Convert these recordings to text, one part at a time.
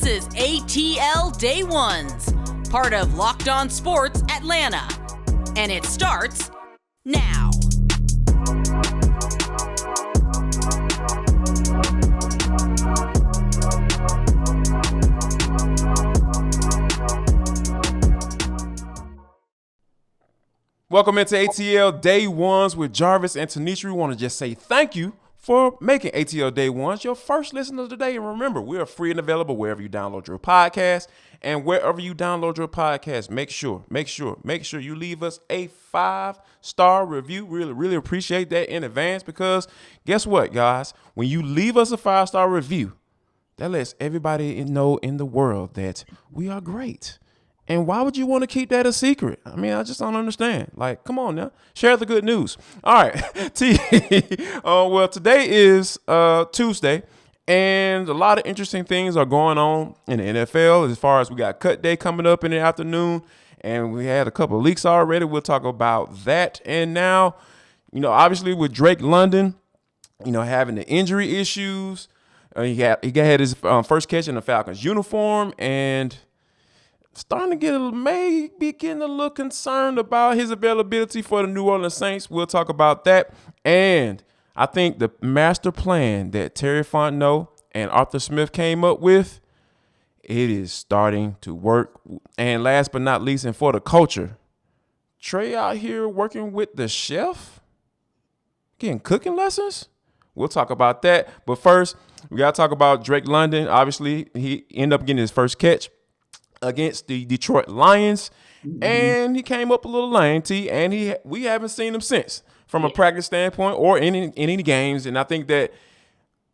is ATL Day Ones, part of Locked On Sports Atlanta. And it starts now. Welcome into ATL Day Ones with Jarvis and Tenitra. We want to just say thank you for making ATL Day Ones your first listen of the day. And remember, we are free and available wherever you download your podcast. And wherever you download your podcast, make sure you leave us a 5-star review. Really appreciate that in advance, because guess what, guys? When you leave us a 5-star review, that lets everybody know in the world that we are great. And why would you want to keep that a secret? I mean, I just don't understand. Like, come on now. Share the good news. All right. Well, today is Tuesday, and a lot of interesting things are going on in the NFL as far as we got cut day coming up in the afternoon, and we had a couple of leaks already. We'll talk about that. And now, obviously with Drake London, having the injury issues, he had his first catch in the Falcons uniform, and starting to getting a little concerned about his availability for the New Orleans Saints. We'll talk about that. And I think the master plan that Terry Fontenot and Arthur Smith came up with, it is starting to work. And last but not least, and for the culture, Trey out here working with the chef, getting cooking lessons. We'll talk about that. But first, we got to talk about Drake London. Obviously, he ended up getting his first catch against the Detroit Lions, and he came up a little lame, and we haven't seen him since from a practice standpoint or in any games. And I think that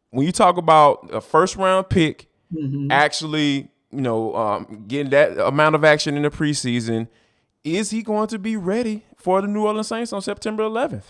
when you talk about a first-round pick, actually, getting that amount of action in the preseason, is he going to be ready for the New Orleans Saints on September 11th?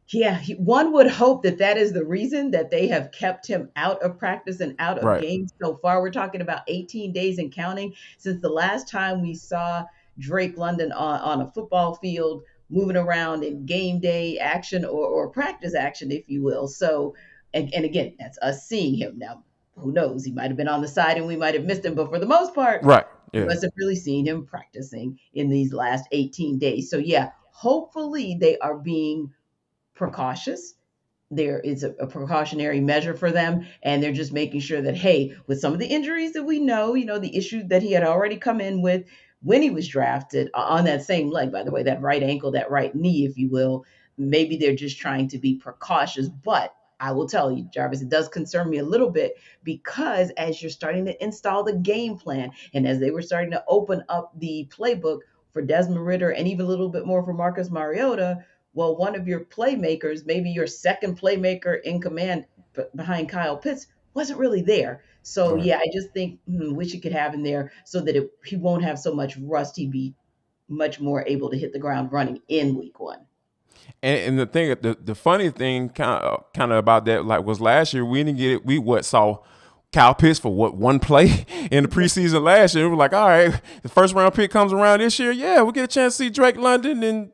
Yeah, one would hope that is the reason that they have kept him out of practice and out of games so far. We're talking about 18 days and counting since the last time we saw Drake London on a football field moving around in game day action or practice action, if you will. So, and again, that's us seeing him. Now, who knows? He might have been on the side and we might have missed him, but for the most part, we must have really seen him practicing in these last 18 days. So yeah, hopefully they are being precautious. There is a precautionary measure for them, and they're just making sure that, hey, with some of the injuries that we know, the issue that he had already come in with when he was drafted on that same leg, by the way, that right ankle, that right knee, if you will, maybe they're just trying to be precautious. But I will tell you, Jarvis, it does concern me a little bit, because as you're starting to install the game plan, and as they were starting to open up the playbook for Desmond Ridder and even a little bit more for Marcus Mariota, well, one of your playmakers, maybe your second playmaker in command behind Kyle Pitts, wasn't really there. So, yeah, I just think wish you could have him there so that he won't have so much rust. He'd be much more able to hit the ground running in week one. And the thing, the funny thing kind of about that, was last year we didn't get it. We saw Kyle Pitts for one play in the preseason last year. We were like, all right, the first round pick comes around this year. Yeah, we get a chance to see Drake London, and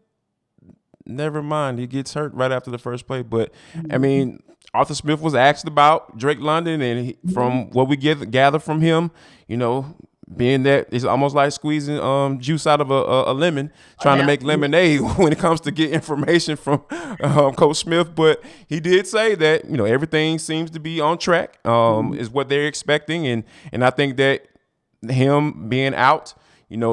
never mind, he gets hurt right after the first play. But I mean, Arthur Smith was asked about Drake London, and from what we gather from him, being that it's almost like squeezing juice out of a lemon, trying to make lemonade when it comes to get information from Coach Smith. But he did say that everything seems to be on track, is what they're expecting, and I think that him being out,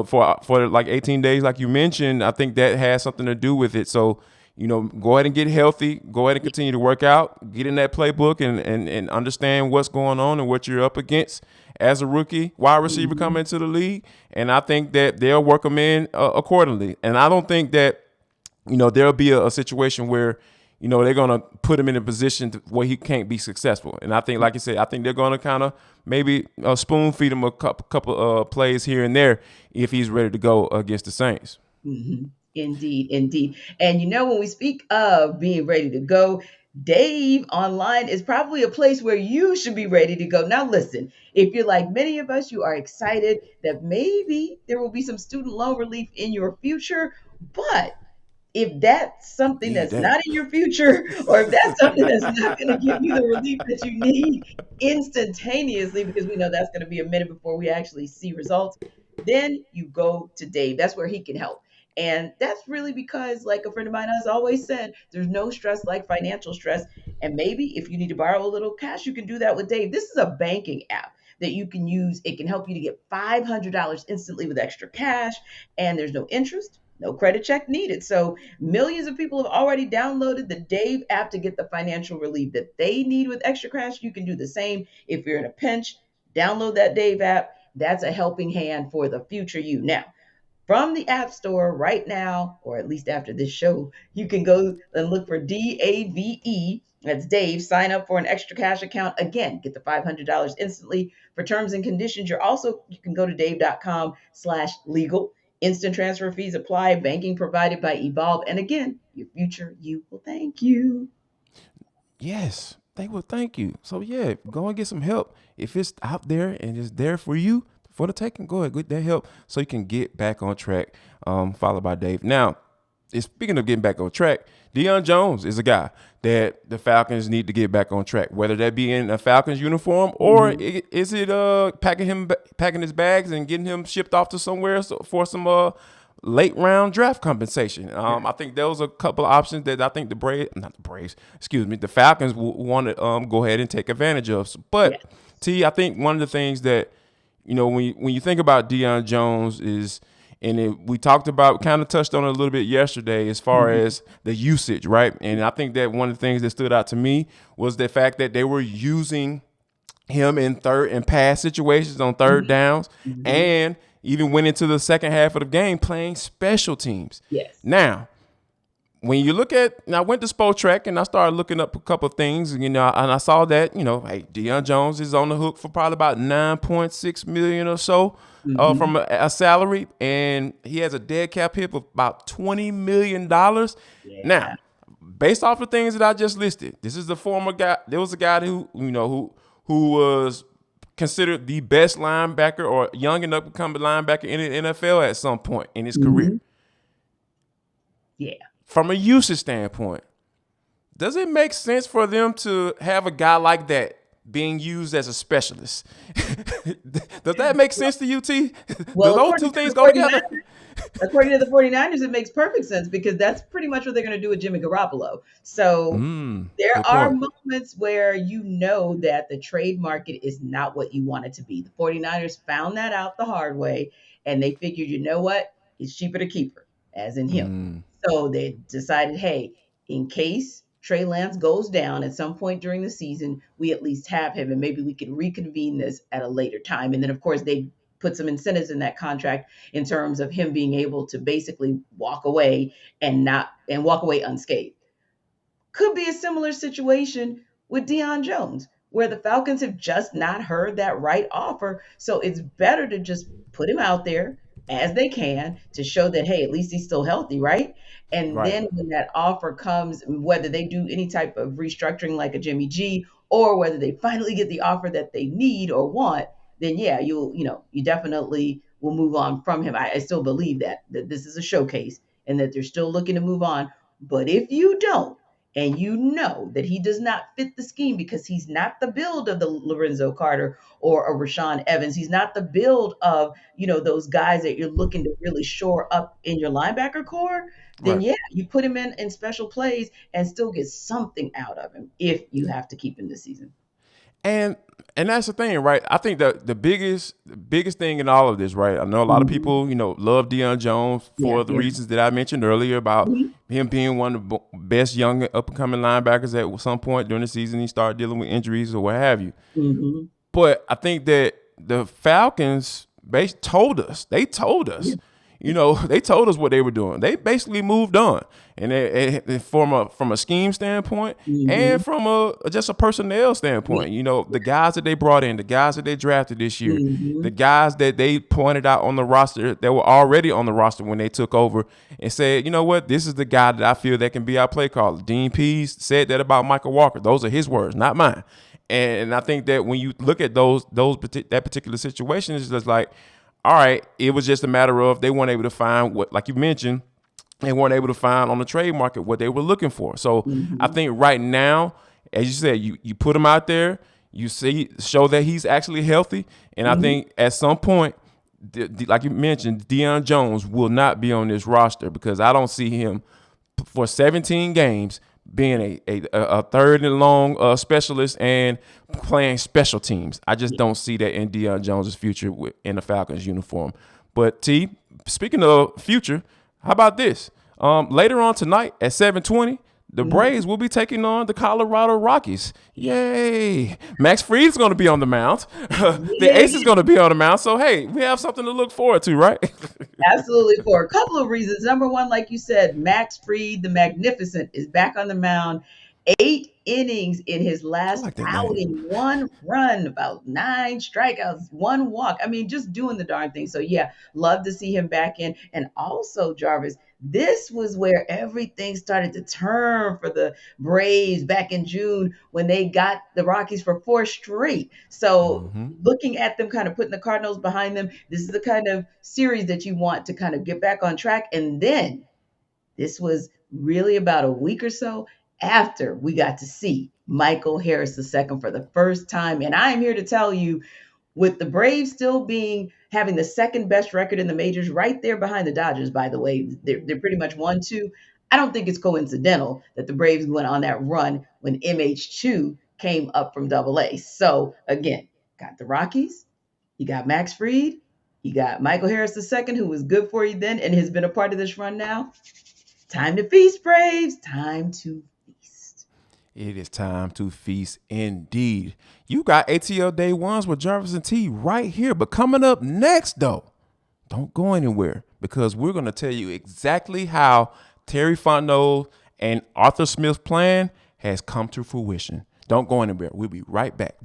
for like 18 days, like you mentioned, I think that has something to do with it. So, go ahead and get healthy. Go ahead and continue to work out. Get in that playbook and understand what's going on and what you're up against as a rookie wide receiver coming into the league. And I think that they'll work them in accordingly. And I don't think that, there'll be a situation where, they're going to put him in a position where he can't be successful. And I think, like you said, I think they're going to kind of maybe spoon feed him a couple plays here and there if he's ready to go against the Saints. Indeed. And when we speak of being ready to go, Dave online is probably a place where you should be ready to go. Now, listen, if you're like many of us, you are excited that maybe there will be some student loan relief in your future, but if that's something Need that's that. not in your future, or if that's something that's not going to give you the relief that you need instantaneously, because we know that's going to be a minute before we actually see results, then you go to Dave. That's where he can help. And that's really because, like a friend of mine has always said, there's no stress like financial stress. And maybe if you need to borrow a little cash, you can do that with Dave. This is a banking app that you can use. It can help you to get $500 instantly with extra cash, and there's no interest, no credit check needed. So millions of people have already downloaded the Dave app to get the financial relief that they need with extra cash. You can do the same if you're in a pinch. Download that Dave app. That's a helping hand for the future you. Now, from the App Store right now, or at least after this show, you can go and look for DAVE. That's Dave. Sign up for an extra cash account. Again, get the $500 instantly. For terms and conditions, you can go to dave.com/legal. Instant transfer fees apply. Banking provided by Evolve. And again, your future you will thank you. Yes, they will thank you. So yeah, go and get some help. If it's out there and it's there for you for the taking, go ahead, get that help so you can get back on track. Followed by Dave. Now, speaking of getting back on track, Deion Jones is a guy that the Falcons need to get back on track. Whether that be in a Falcons uniform or is it packing his bags and getting him shipped off to somewhere for some late round draft compensation. I think there was a couple of options that I think the Falcons want to go ahead and take advantage of. But Yes. T, I think one of the things that, when you think about Deion Jones we talked about, kind of touched on it a little bit yesterday as far as the usage, right? And I think that one of the things that stood out to me was the fact that they were using him in pass situations on third downs, and even went into the second half of the game playing special teams. Yes. Now, when you look at, I went to Spotrac and I started looking up a couple of things, and I saw that, hey, Deion Jones is on the hook for probably about $9.6 million or so from a salary, and he has a dead cap hit of about $20 million. Yeah. Now, based off the things that I just listed, this is the former guy. There was a guy who was considered the best linebacker or young and up-and-coming linebacker in the NFL at some point in his career. Yeah. From a usage standpoint, does it make sense for them to have a guy like that being used as a specialist? Does that make sense to you, T? Well, do those two things go together? According to the 49ers, it makes perfect sense because that's pretty much what they're going to do with Jimmy Garoppolo. So there are moments where you know that the trade market is not what you want it to be. The 49ers found that out the hard way, and they figured, you know what? It's cheaper to keep her, as in him. So they decided, hey, in case Trey Lance goes down at some point during the season, we at least have him, and maybe we can reconvene this at a later time. And then, of course, they put some incentives in that contract in terms of him being able to basically walk away and walk away unscathed. Could be a similar situation with Deion Jones, where the Falcons have just not heard that right offer. So it's better to just put him out there as they can to show that, hey, at least he's still healthy, right? And then when that offer comes, whether they do any type of restructuring like a Jimmy G, or whether they finally get the offer that they need or want, then yeah, you definitely will move on from him. I still believe that this is a showcase and that they're still looking to move on. But if you don't, and you know that he does not fit the scheme because he's not the build of the Lorenzo Carter or a Rashaan Evans. He's not the build of, those guys that you're looking to really shore up in your linebacker core, then yeah, you put him in special plays and still get something out of him if you have to keep him this season. And that's the thing, right? I think that the biggest thing in all of this, right? I know a lot of people, love Deion Jones for the reasons that I mentioned earlier about him being one of the best young up-and-coming linebackers at some point during the season. He started dealing with injuries or what have you. But I think that the Falcons told us, they told us what they were doing. They basically moved on, and from a scheme standpoint and from just a personnel standpoint. The guys that they brought in, the guys that they drafted this year, the guys that they pointed out on the roster that were already on the roster when they took over, and said, you know what, this is the guy that I feel that can be our play caller. Dean Pease said that about Michael Walker. Those are his words, not mine. And I think that when you look at that particular situation, it's just like, all right, it was just a matter of they weren't able to find what, like you mentioned, they weren't able to find on the trade market what they were looking for. So I Mm-hmm. think right now, as you said, you put him out there, you show that he's actually healthy, and I Mm-hmm. think at some point, like you mentioned, Deion Jones will not be on this roster because I don't see him for 17 games being a third and long specialist and playing special teams. I just don't see that in Deion Jones' future in the Falcons uniform. But T, speaking of future, how about this? Later on tonight at 7:20, the Mm-hmm. Braves will be taking on the Colorado Rockies. Yay! Max Fried's going to be on the mound. The Ace is Yeah. going to be on the mound. So, hey, we have something to look forward to, right? Absolutely, for a couple of reasons. Number one, like you said, Max Fried, the Magnificent, is back on the mound. 8 innings in his I last like that name. outing, 1 run, about 9 strikeouts, 1 walk. I mean, just doing the darn thing. So, yeah, love to see him back in. And also, Jarvis, this was where everything started to turn for the Braves back in June when they got the Rockies for 4 straight. So, Mm-hmm. looking at them kind of putting the Cardinals behind them, this is the kind of series that you want to kind of get back on track. And then this was really about a week or so after we got to see Michael Harris II for the first time. And I am here to tell you, with the Braves still being having the second best record in the majors, right there behind the Dodgers, by the way, they're pretty much 1-2. I don't think it's coincidental that the Braves went on that run when MH2 came up from Double A. So again, got the Rockies, you got Max Fried, you got Michael Harris II, who was good for you then and has been a part of this run now. Time to feast, Braves. Time to feast. It is time to feast indeed. You got ATL Day Ones with Jarvis and T right here. But coming up next, though, don't go anywhere because we're going to tell you exactly how Terry Fontenot and Arthur Smith's plan has come to fruition. Don't go anywhere. We'll be right back.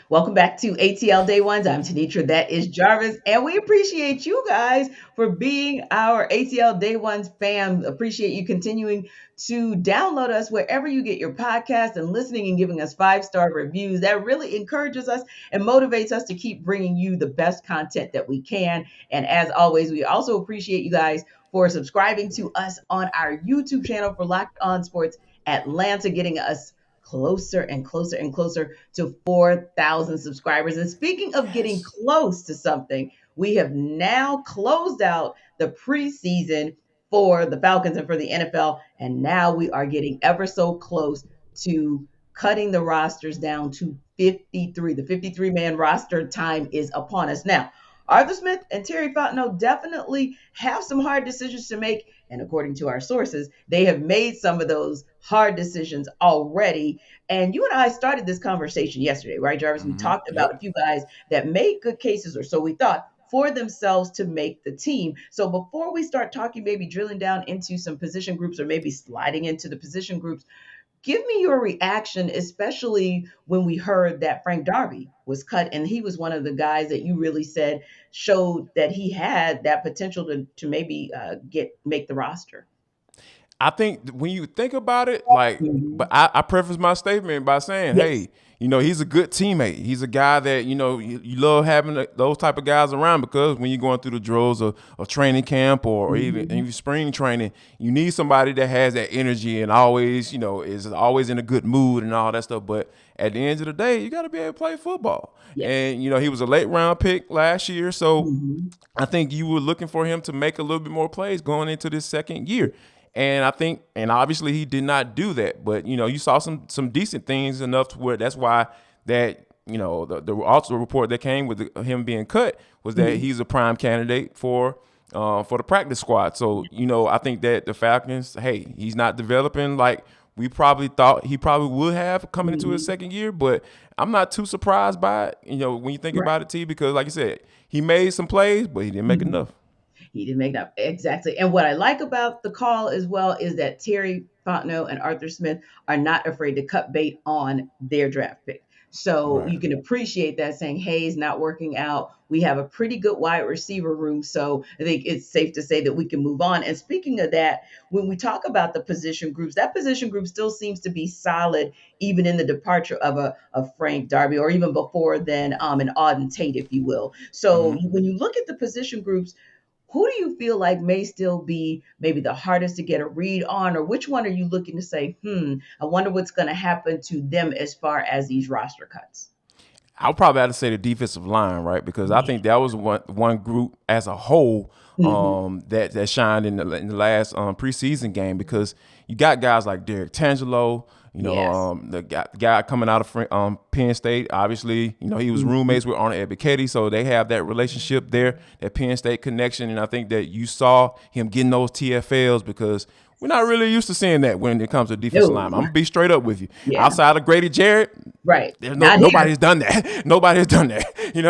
Welcome back to ATL Day Ones. I'm Tenitra. That is Jarvis. And we appreciate you guys for being our ATL Day Ones fam. Appreciate you continuing to download us wherever you get your podcast and listening and giving us 5-star reviews. That really encourages us and motivates us to keep bringing you the best content that we can. And as always, we also appreciate you guys for subscribing to us on our YouTube channel for Locked On Sports Atlanta, getting us closer and closer and closer to 4,000 subscribers. And speaking of getting Yes. close to something, we have now closed out the preseason for the Falcons and for the NFL. And now we are getting ever so close to cutting the rosters down to 53. The 53-man roster time is upon us. Now, Arthur Smith and Terry Fontenot definitely have some hard decisions to make. And according to our sources, they have made some of those hard decisions already. And you and I started this conversation yesterday, right, Jarvis? We Mm-hmm. talked about Yep. a few guys that made good cases, or so we thought, for themselves to make the team. So before we start talking, maybe drilling down into some position groups or maybe sliding into the position groups, give me your reaction, especially when we heard that Frank Darby was cut, and he was one of the guys that you really said showed that he had that potential to maybe make the roster. I think when you think about it, like, but Mhm. I preface my statement by saying, Yes. hey, he's a good teammate. He's a guy that, you love having those type of guys around because when you're going through the drills of training camp or Mhm. even spring training, you need somebody that has that energy and always, is always in a good mood and all that stuff. But at the end of the day, you got to be able to play football. Yes. And, he was a late round pick last year. So Mhm. I think you were looking for him to make a little bit more plays going into this second year. And I think, and obviously he did not do that, but you saw some decent things enough to where that's why that the also report that came with him being cut was that Mhm. he's a prime candidate for the practice squad. So I think that the Falcons, hey, he's not developing like we probably thought he probably would have coming into his Mhm. second year, but I'm not too surprised by it. When you think Right. about it, T, because like I said, he made some plays, but he didn't make Mhm. enough. He didn't make that exactly. And what I like about the call as well is that Terry Fontenot and Arthur Smith are not afraid to cut bait on their draft pick. So Right. you can appreciate that, saying, hey, it's not working out. We have a pretty good wide receiver room. So I think it's safe to say that we can move on. And speaking of that, when we talk about the position groups, that position group still seems to be solid, even in the departure of a Frank Darby, or even before then, an Auden Tate, if you will. So Mm-hmm. when you look at the position groups, Who do you feel like may still be maybe the hardest to get a read on, or which one are you looking to say, I wonder what's going to happen to them as far as these roster cuts? I'll probably have to say the defensive line, right? Because I think that was one group as a whole Mm-hmm. that shined in the last preseason game, because you got guys like Derek Tangelo, Yes. the guy coming out of Penn State. Obviously, he was Mm-hmm. roommates with Arnold Ebiketie, so they have that relationship there, that Penn State connection. And I think that you saw him getting those TFLs because we're not really used to seeing that when it comes to defensive No. line. I'm gonna be straight up with you. Yeah. Outside of Grady Jarrett, Right. there's Not here. nobody's done that. Nobody's done that.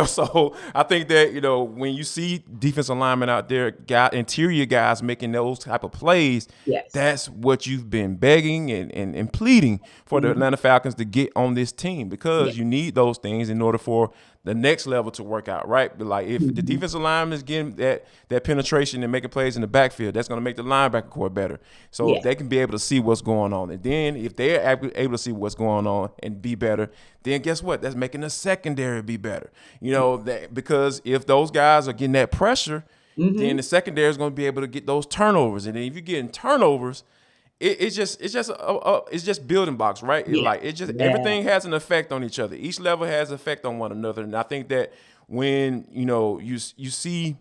So I think that, when you see defensive linemen out there, interior guys making those type of plays, Yes. that's what you've been begging and pleading for the Mm-hmm. Atlanta Falcons to get on this team, Yeah. because you need those things in order for the next level to work out, right? But like, if the Mm-hmm. defensive lineman is getting that penetration and making plays in the backfield, that's going to make the linebacker core better. So if Yeah. they can be able to see what's going on, and then if they're able to see what's going on and be better, then guess what? That's making the secondary be better. Because if those guys are getting that pressure, then Mm-hmm. the secondary is going to be able to get those turnovers, and then if you're getting turnovers, it's just building blocks, right? Yeah. Yeah. Everything has an effect on each other. Each level has an effect on one another, and I think that when you see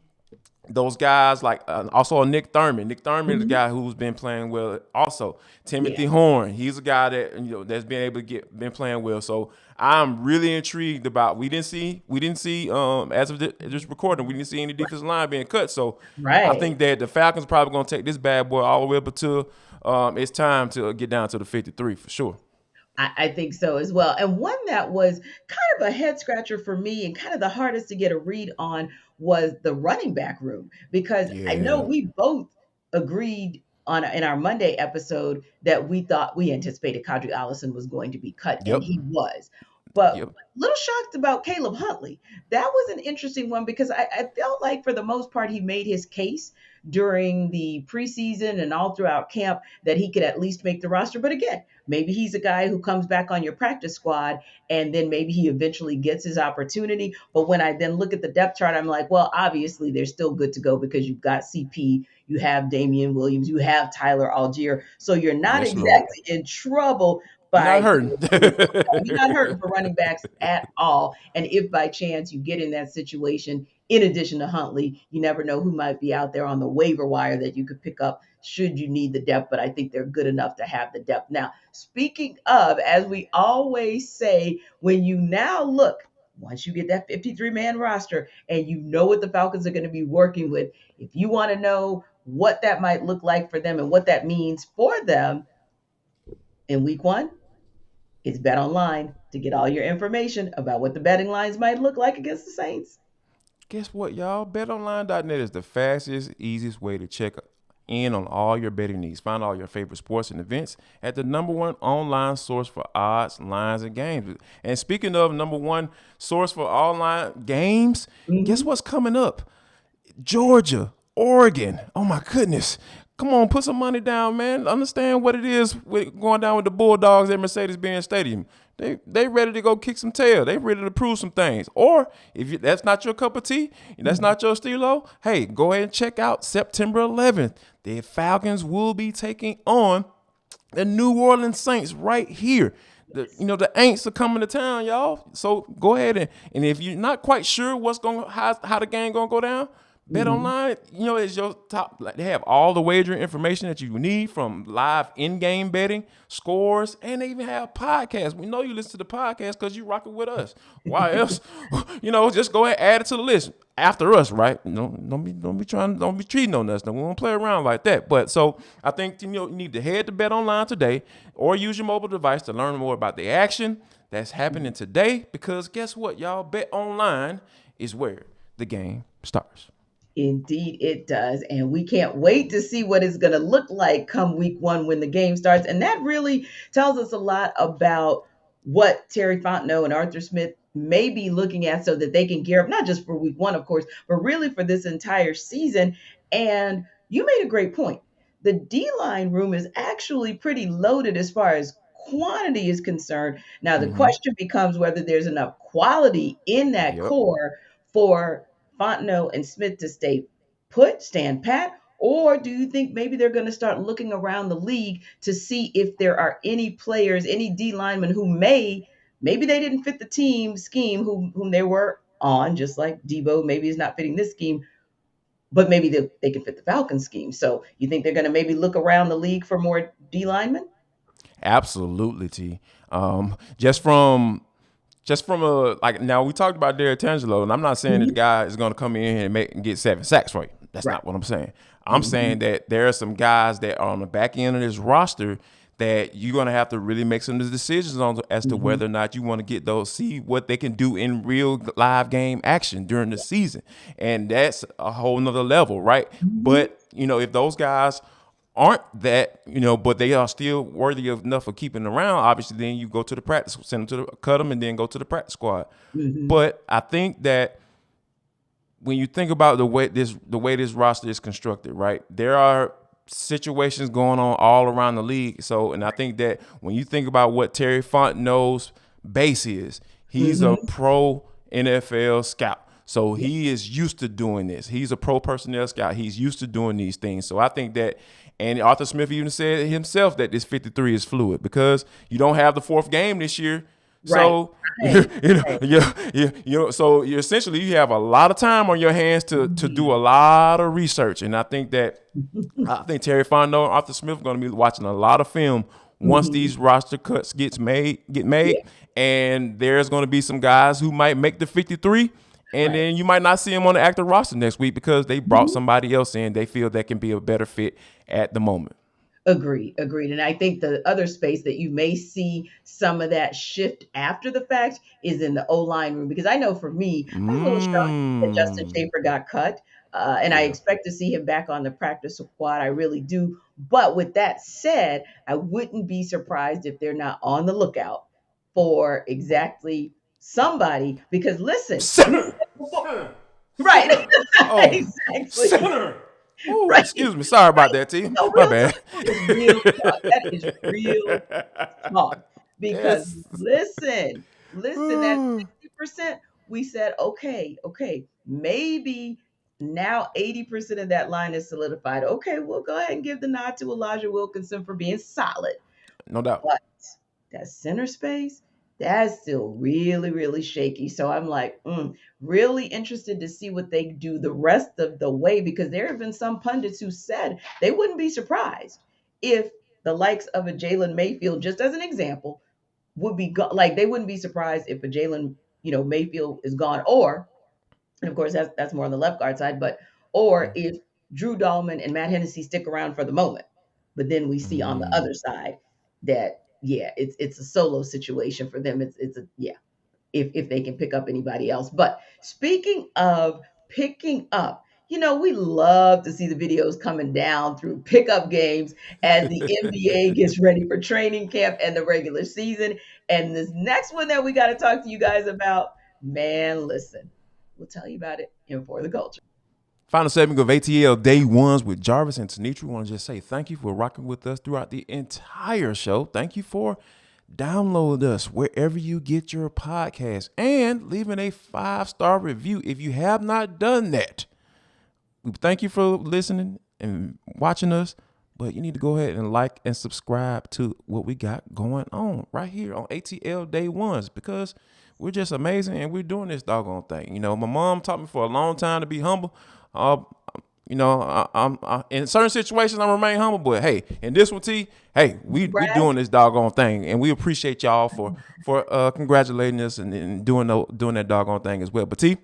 those guys like also Nick Thurman. Nick Thurman is a Mm-hmm. guy who's been playing well. Also, Timothy Yeah. Horn. He's a guy that that's been able to been playing well. So I'm really intrigued about. We didn't see as of this recording, we didn't see any defensive line being cut. So I Right. think that the Falcons probably going to take this bad boy all the way up until it's time to get down to the 53 for sure. I think so as well. And one that was kind of a head scratcher for me and kind of the hardest to get a read on was the running back room, because I know Yeah. we both agreed on in our Monday episode that we anticipated Kadri Allison was going to be cut, and Yep. he was. But Yep. little shocked about Caleb Huntley. That was an interesting one because I felt like for the most part he made his case during the preseason and all throughout camp that he could at least make the roster. But again, maybe he's a guy who comes back on your practice squad and then maybe he eventually gets his opportunity. But when I then look at the depth chart, I'm like, well, obviously they're still good to go because you've got CP, you have Damian Williams, you have Tyler Algier. So you're not Yes, Lord. exactly in trouble You're not by hurting. you're not hurting for running backs at all. And if by chance you get in that situation, in addition to Huntley, you never know who might be out there on the waiver wire that you could pick up should you need the depth. But I think they're good enough to have the depth. Now, speaking of, as we always say, when you now look, once you get that 53-man roster and you know what the Falcons are going to be working with, if you want to know what that might look like for them and what that means for them in week one, it's Bet Online to get all your information about what the betting lines might look like against the Saints. Guess what, y'all? BetOnline.net is the fastest, easiest way to check in on all your betting needs. Find all your favorite sports and events at the number one online source for odds, lines, and games. And speaking of number one source for online games, guess Mm-hmm. what's coming up? Georgia, Oregon. Oh my goodness. Come on, put some money down, man. Understand what it is with going down with the Bulldogs at Mercedes-Benz Stadium. They ready to go kick some tail. They ready to prove some things. Or that's not your cup of tea, that's not your stilo, hey, go ahead and check out September 11th. The Falcons will be taking on the New Orleans Saints right here. The Aints are coming to town, y'all. So go ahead and if you're not quite sure how the game gonna go down, Bet Mm-hmm. Online, is your top. Like, they have all the wagering information that you need, from live in-game betting, scores, and they even have podcasts. We know you listen to the podcast because you rocking with us. Why else? Just go ahead and add it to the list after us, right? Don't be cheating on us. We won't play around like that. But so I think you need to head to Bet Online today, or use your mobile device to learn more about the action that's happening today. Because guess what, y'all? Bet Online is where the game starts. Indeed, it does. And we can't wait to see what it's going to look like come week one when the game starts. And that really tells us a lot about what Terry Fontenot and Arthur Smith may be looking at so that they can gear up, not just for week one, of course, but really for this entire season. And you made a great point. The D line room is actually pretty loaded as far as quantity is concerned. Now, the Mm-hmm. question becomes whether there's enough quality in that Yep. core for Fontenot and Smith to stay put, stand pat? Or do you think maybe they're going to start looking around the league to see if there are any players, any D linemen who maybe they didn't fit the team scheme whom they were on, just like Debo maybe is not fitting this scheme, but maybe they can fit the Falcons scheme. So you think they're going to maybe look around the league for more D linemen? Absolutely, T. Just from a like now we talked about Derek Tangelo, and I'm not saying that the guy is going to come in and get 7 sacks for you. That's Right. not what I'm saying. I'm saying that there are some guys that are on the back end of this roster that you're going to have to really make some decisions on as to whether or not you want to get those, see what they can do in real live game action during the season. And that's a whole nother level, right? But, if those guys aren't that, but they are still worthy enough of keeping around, obviously then you go to the practice, send them cut them, and then go to the practice squad. But I think that when you think about the way this roster is constructed, right, there are situations going on all around the league. So, and I think that when you think about what Terry Fontenot's base is, he's a pro NFL scout. So he is used to doing this. He's a pro personnel scout. He's used to doing these things. So I think that, and Arthur Smith even said himself that this 53 is fluid because you don't have the 4th game this year. So so you essentially you have a lot of time on your hands to do a lot of research, and I think Terry Fontenot and Arthur Smith are going to be watching a lot of film once these roster cuts get made, and there's going to be some guys who might make the 53, and then you might not see them on the active roster next week because they brought somebody else in they feel that can be a better fit at the moment. Agreed. And I think the other space that you may see some of that shift after the fact is in the O-line room, because I know for me, I was a little shocked that Justin Schaefer got cut, and I expect to see him back on the practice squad. I really do. But with that said, I wouldn't be surprised if they're not on the lookout for exactly somebody, because listen, Center. right. Oh, exactly. Center. Ooh, Right. excuse me. Sorry about that, T. No, My real bad. talk is real talk. That is real talk. Because listen, that 60%, we said, okay, maybe now 80% of that line is solidified. Okay, we'll go ahead and give the nod to Elijah Wilkinson for being solid. No doubt. But that center space, that's still really, really shaky. So I'm like, really interested to see what they do the rest of the way, because there have been some pundits who said they wouldn't be surprised if the likes of a Jalen Mayfield, just as an example, would be like they wouldn't be surprised if a Jalen, Mayfield is gone, or, and of course that's more on the left guard side, or if Drew Dahlman and Matt Hennessy stick around for the moment, but then we see on the other side that it's a solo situation for them. It's a if they can pick up anybody else. But speaking of picking up, we love to see the videos coming down through pickup games as the NBA gets ready for training camp and the regular season. And this next one that we got to talk to you guys about, man, listen, we'll tell you about it in For the Culture. Final segment of ATL Day Ones with Jarvis and Tenitra. We want to just say thank you for rocking with us throughout the entire show. Thank you for downloading us wherever you get your podcast and leaving a 5-star review if you have not done that. We thank you for listening and watching us, but you need to go ahead and like and subscribe to what we got going on right here on ATL Day Ones, because we're just amazing and we're doing this doggone thing. My mom taught me for a long time to be humble. I'm in certain situations I remain humble, but hey, in this one, T, hey, we doing this doggone thing, and we appreciate y'all for congratulating us and doing that doggone thing as well. But T,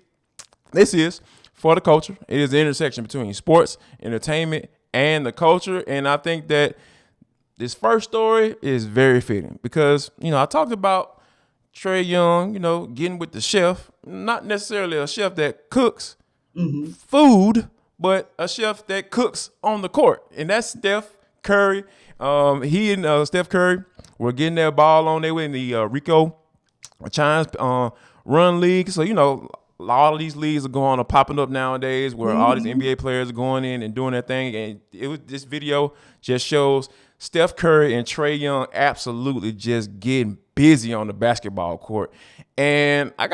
this is For the Culture. It is the intersection between sports, entertainment, and the culture, and I think that this first story is very fitting because I talked about Trae Young, getting with the chef, not necessarily a chef that cooks food, but a chef that cooks on the court, and that's Steph Curry. He and Steph Curry were getting their ball on. They were in the Rico Chines Run League. So, a lot of these leagues are popping up nowadays where all these NBA players are going in and doing their thing. And this video just shows Steph Curry and Trae Young absolutely just getting busy on the basketball court. And I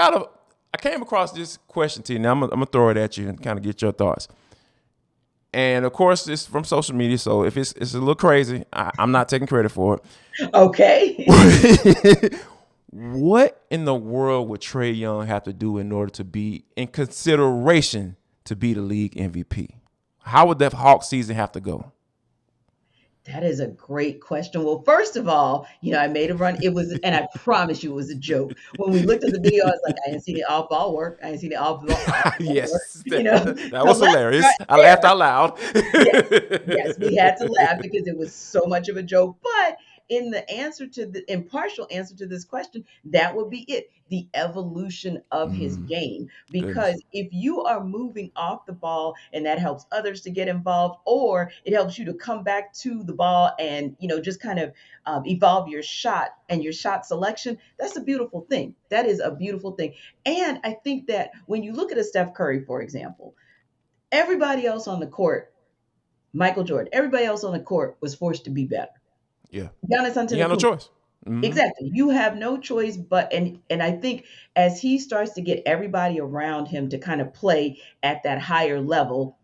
came across this question to you. Now I'm gonna throw it at you and kind of get your thoughts. And of course, it's from social media. So if it's a little crazy, I'm not taking credit for it. Okay. What in the world would Trae Young have to do in order to be in consideration to be the league MVP? How would that Hawk season have to go? That is a great question. Well, first of all, I made a run. It was, and I promise you, it was a joke. When we looked at the video, I was like, I didn't see the off ball work. I didn't see the off ball work. Yes, that So was let's hilarious. start I laughed there. out loud. Yes, we had to laugh because it was so much of a joke. But in partial answer to this question, that would be it. The evolution of his game. Goodness. Because if you are moving off the ball and that helps others to get involved, or it helps you to come back to the ball and, just kind of evolve your shot and your shot selection, that's a beautiful thing. That is a beautiful thing. And I think that when you look at a Steph Curry, for example, everybody else on the court, Michael Jordan, everybody else on the court was forced to be better. Yeah. Giannis He had no Antetokounmpo. choice. Mm-hmm. Exactly. You have no choice and I think as he starts to get everybody around him to kind of play at that higher level,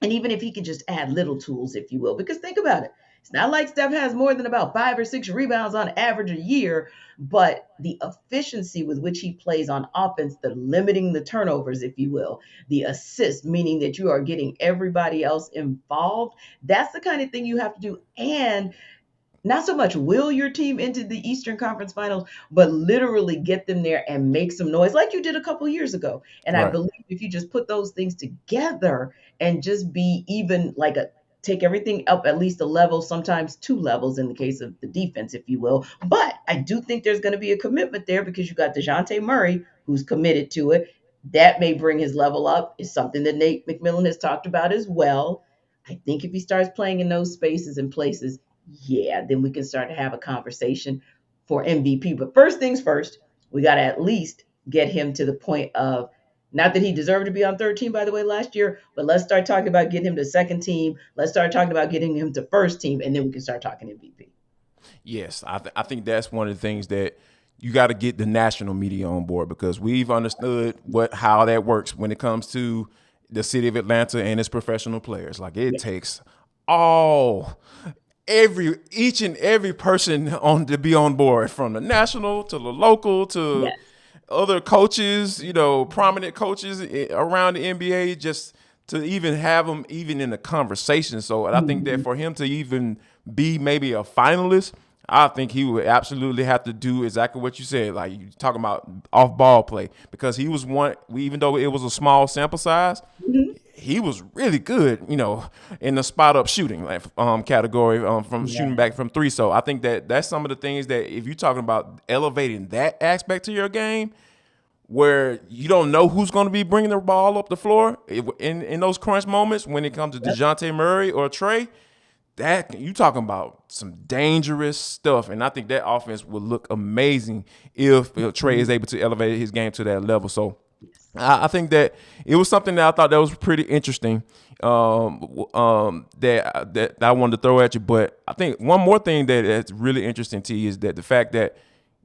and even if he can just add little tools, if you will, because think about it. It's not like Steph has more than about 5 or 6 rebounds on average a year, but the efficiency with which he plays on offense, the limiting the turnovers, if you will, the assists, meaning that you are getting everybody else involved. That's the kind of thing you have to do. And not so much will your team into the Eastern Conference Finals, but literally get them there and make some noise like you did a couple years ago. And I Right. believe if you just put those things together and just be even take everything up at least a level, sometimes 2 levels in the case of the defense, if you will. But I do think there's going to be a commitment there because you got DeJounte Murray, who's committed to it. That may bring his level up. It's something that Nate McMillan has talked about as well. I think if he starts playing in those spaces and places, then we can start to have a conversation for MVP. But first things first, we got to at least get him to the point of, not that he deserved to be on third team, by the way, last year, but let's start talking about getting him to second team. Let's start talking about getting him to first team, and then we can start talking MVP. Yes, I think that's one of the things that you got to get the national media on board, because we've understood how that works when it comes to the city of Atlanta and its professional players. Like it takes each and every person to be on board, from the national to the local to other coaches, prominent coaches around the NBA, just to even have them even in the conversation. So I think that for him to even be maybe a finalist, I think he would absolutely have to do exactly what you said. Like you talking about off ball play, because he was even though it was a small sample size, he was really good, in the spot up shooting category from shooting back from 3. So I think that's some of the things that, if you're talking about elevating that aspect to your game, where you don't know who's going to be bringing the ball up the floor in those crunch moments when it comes to DeJounte Murray or Trae, that you talking about some dangerous stuff. And I think that offense would look amazing if Trae is able to elevate his game to that level. So I think that it was something that I thought that was pretty interesting that I wanted to throw at you. But I think one more thing that's really interesting to you is that the fact that,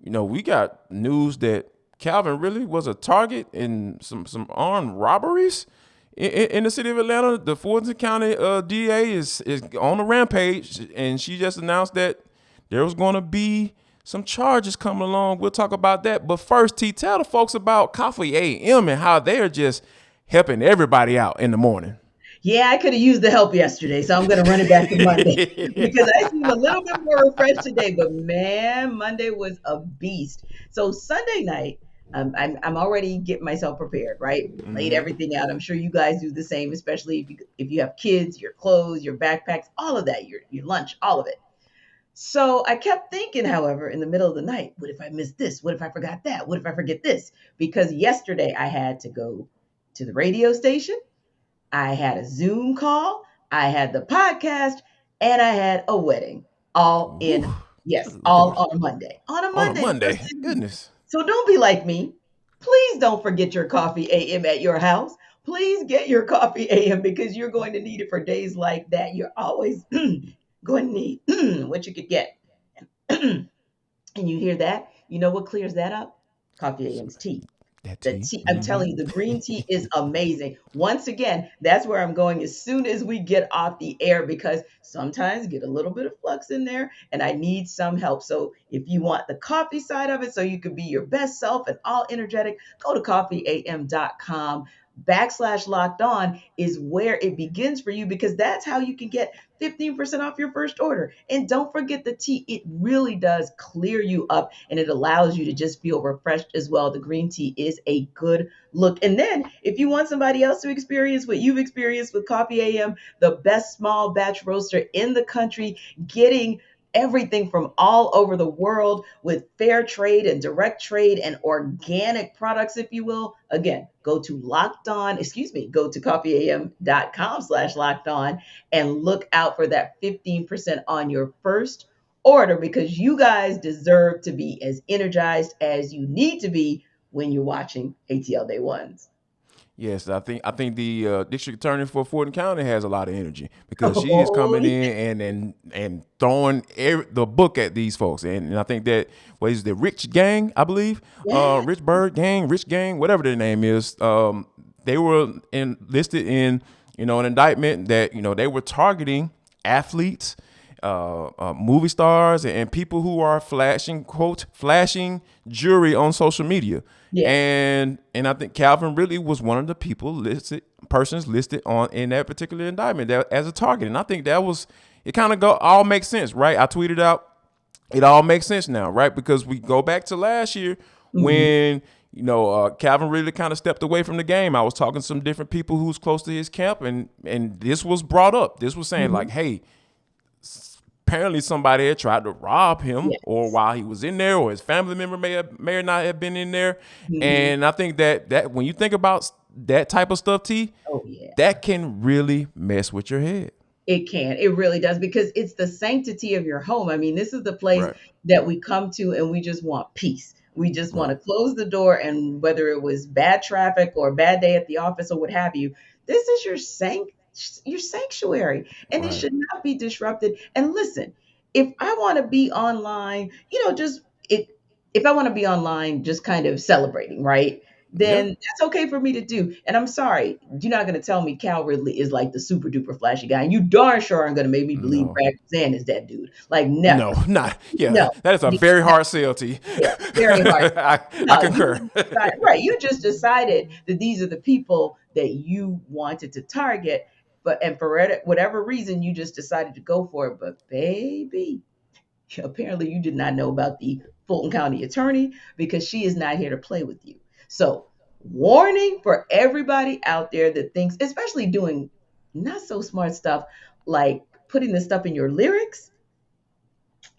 we got news that Calvin really was a target in some armed robberies in the city of Atlanta. The Fulton County DA is on a rampage, and she just announced that there was going to be some charges coming along. We'll talk about that. But first, T, tell the folks about Coffee AM and how they're just helping everybody out in the morning. Yeah, I could have used the help yesterday, so I'm going to run it back to Monday because I seem a little bit more refreshed today. But man, Monday was a beast. So Sunday night, I'm already getting myself prepared, right? Laid everything out. I'm sure you guys do the same, especially if you have kids, your clothes, your backpacks, all of that, your lunch, all of it. So I kept thinking, however, in the middle of the night, what if I missed this? What if I forgot that? What if I forget this? Because yesterday I had to go to the radio station. I had a Zoom call. I had the podcast, and I had a wedding, all on a Monday. On a Monday. Goodness. So don't be like me. Please don't forget your coffee AM at your house. Please get your coffee AM because you're going to need it for days like that. You're always going to need what you could get. And you hear that? You know what clears that up? Coffee AM's tea. That The tea. tea, I'm telling you, the green tea is amazing. Once again, that's where I'm going as soon as we get off the air because sometimes get a little bit of flux in there and I need some help. So if you want the coffee side of it so you can be your best self and all energetic, go to coffeeam.com/locked on is where it begins for you because that's how you can get 15% off your first order. And don't forget the tea. It really does clear you up and it allows you to just feel refreshed as well. The green tea is a good look. And then if you want somebody else to experience what you've experienced with Coffee AM, the best small batch roaster in the country, getting everything from all over the world with fair trade and direct trade and organic products, if you will. Again, go to go to coffeeam.com/locked on and look out for that 15% on your first order because you guys deserve to be as energized as you need to be when you're watching ATL Day Ones. Yes, I think the district attorney for Fulton County has a lot of energy because she is Oh, coming in and throwing the book at these folks, and I think that what is the Rich Gang, I believe, yeah. Rich Bird Gang, Rich Gang, whatever their name is, they were listed in an indictment that they were targeting athletes, movie stars, and people who are flashing jewelry on social media. Yeah. And I think Calvin really was one of the persons listed on in that particular indictment as a target. And I think it kind of all makes sense, right? I tweeted out, it all makes sense now, right? Because we go back to last year when Calvin really kind of stepped away from the game. I was talking to some different people who's close to his camp, and this was brought up. This was saying like, hey, apparently somebody had tried to rob him or while he was in there, or his family member may or not have been in there. And I think that when you think about that type of stuff, that can really mess with your head. It can. It really does because it's the sanctity of your home. I mean, this is the place that we come to and we just want peace. We just want to close the door, and whether it was bad traffic or a bad day at the office or what have you, this is your sanctuary, and it should not be disrupted. And listen, if I want to be online, if I want to be online, just kind of celebrating, right? Then that's okay for me to do. And I'm sorry, you're not going to tell me Cal Ridley is like the super duper flashy guy. And you darn sure aren't going to make me believe Brad Kazan is that dude. Like, never. No, not. Yeah, No. that is a very hard sell, T. Yeah, very hard. I concur. You just decided that these are the people that you wanted to target, and for whatever reason, you just decided to go for it. But baby, apparently you did not know about the Fulton County attorney because she is not here to play with you. So, warning for everybody out there that thinks, especially doing not so smart stuff like putting this stuff in your lyrics.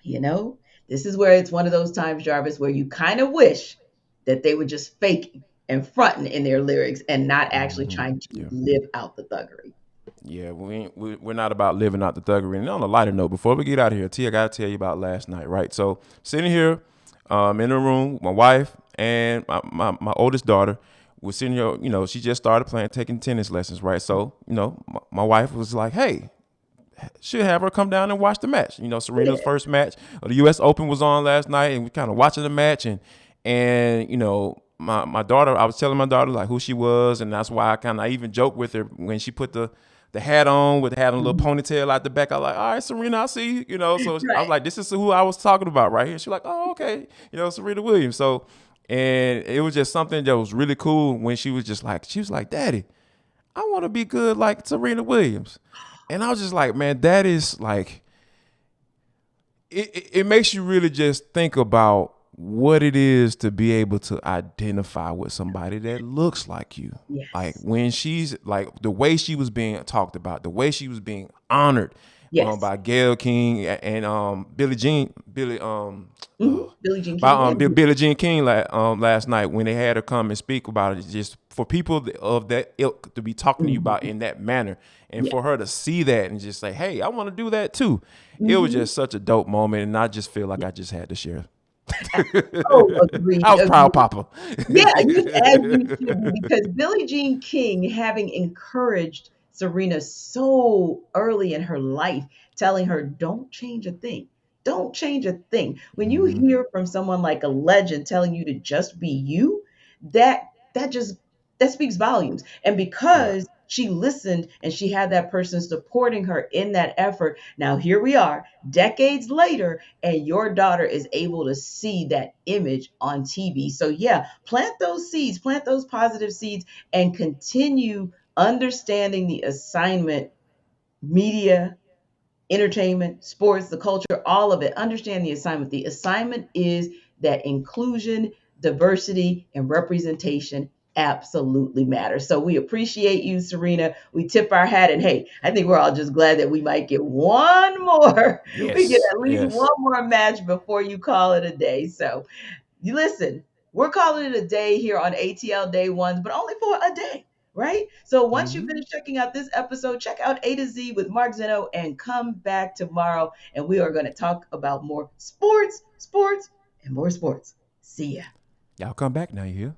This is where it's one of those times, Jarvis, where you kind of wish that they were just faking and fronting in their lyrics and not actually trying to live out the thuggery. Yeah, we're not about living out the thuggery. And on a lighter note, before we get out of here, T, I got to tell you about last night, right? So, sitting here in the room with my wife and my oldest daughter was sitting here, she just started taking tennis lessons, right? So, my wife was like, hey, should have her come down and watch the match. Serena's first match. The U.S. Open was on last night, and we kind of watching the match. And my daughter, I was telling my daughter, like, who she was, and that's why I even joked with her when she put the hat on with having a little ponytail out the back. I was like, all right, Serena, I see you. So I was like, this is who I was talking about right here. She's like, oh, okay. Serena Williams. So, and it was just something that was really cool when she was like, Daddy, I want to be good like Serena Williams. And I was just like, man, that is like, it makes you really just think about what it is to be able to identify with somebody that looks like you. Yes. Like when she's like the way she was being talked about, the way she was being honored by Gayle King and Billie Jean King last night when they had her come and speak about it, just for people of that ilk to be talking to you about in that manner, and for her to see that and just say, hey, I want to do that too. It was just such a dope moment, and I just feel like I just had to share. Agreed. I was proud, Papa. Yeah, as you should, because Billie Jean King, having encouraged Serena so early in her life, telling her, don't change a thing. Don't change a thing. When you hear from someone like a legend telling you to just be you, that that speaks volumes. And because she listened and she had that person supporting her in that effort, now here we are decades later, and your daughter is able to see that image on TV. So yeah, plant those seeds, plant those positive seeds, and continue understanding the assignment. Media, entertainment, sports, the culture, all of it. Understand the assignment. The assignment is that inclusion, diversity, and representation absolutely matter. So we appreciate you, Serena. We tip our hat, and hey, I think we're all just glad that we might get one more. Yes, we get at least yes. one more match before you call it a day. So you listen, we're calling it a day here on ATL Day Ones, but only for a day. Right? So once you finish checking out this episode, check out A to Z with Mark Zeno and come back tomorrow. And we are going to talk about more sports, and more sports. See ya. Y'all come back now, you hear?